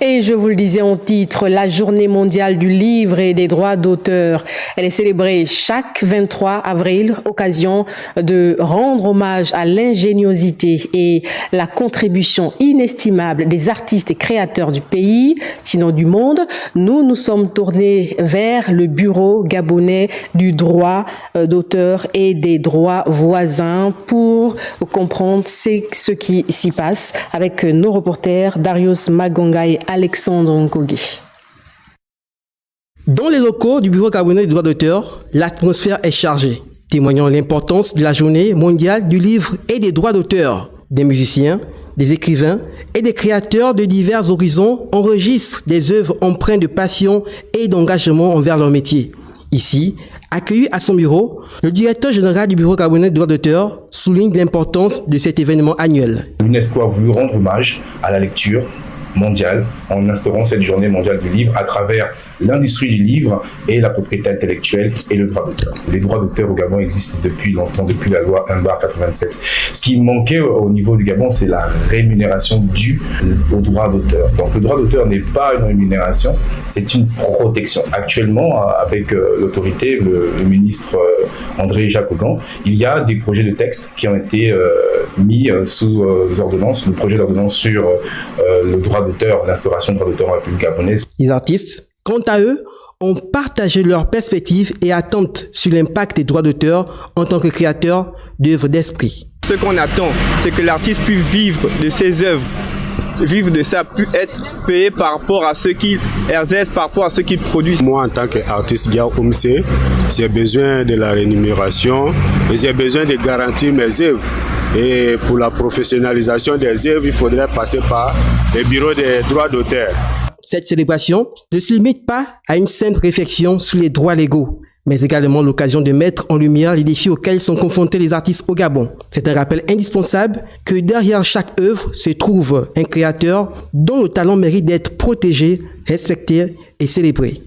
Et je vous le disais en titre, la journée mondiale du livre et des droits d'auteur. Elle est célébrée chaque 23 avril, occasion de rendre hommage à l'ingéniosité et la contribution inestimable des artistes et créateurs du pays, sinon du monde. Nous nous sommes tournés vers le bureau gabonais du droit d'auteur et des droits voisins pour comprendre ce qui s'y passe avec nos reporters Darius Magonga et Alexandre Nkogui. Dans les locaux du Bureau gabonais du droit d'auteur, l'atmosphère est chargée, témoignant l'importance de la journée mondiale du livre et des droits d'auteur. Des musiciens, des écrivains et des créateurs de divers horizons enregistrent des œuvres empreintes de passion et d'engagement envers leur métier. Ici, accueilli à son bureau, le directeur général du Bureau gabonais du droit d'auteur souligne l'importance de cet événement annuel. L'UNESCO a voulu rendre hommage à la lecture mondiale en instaurant cette journée mondiale du livre à travers l'industrie du livre et la propriété intellectuelle et le droit d'auteur. Les droits d'auteur au Gabon existent depuis longtemps, depuis la loi 1/87. Ce qui manquait au niveau du Gabon, c'est la rémunération due au droit d'auteur. Donc le droit d'auteur n'est pas une rémunération, c'est une protection. Actuellement, avec l'autorité, le ministre André Jacques-Augan, il y a des projets de texte qui ont été mis sous ordonnance, le projet d'ordonnance sur le droit d'auteur, l'instauration du droit d'auteur en République gabonaise. Les artistes, quant à eux, ont partagé leurs perspectives et attentes sur l'impact des droits d'auteur en tant que créateur d'œuvres d'esprit. Ce qu'on attend, c'est que l'artiste puisse vivre de ses œuvres, vivre de ça, puis être payé par rapport à ce qu'il exerce, par rapport à ce qu'il produit. Moi, en tant qu'artiste Omse, j'ai besoin de la rémunération et j'ai besoin de garantir mes œuvres. Et pour la professionnalisation des œuvres, il faudrait passer par les bureaux des droits d'auteur. Cette célébration ne se limite pas à une simple réflexion sur les droits légaux, mais également l'occasion de mettre en lumière les défis auxquels sont confrontés les artistes au Gabon. C'est un rappel indispensable que derrière chaque œuvre se trouve un créateur dont le talent mérite d'être protégé, respecté et célébré.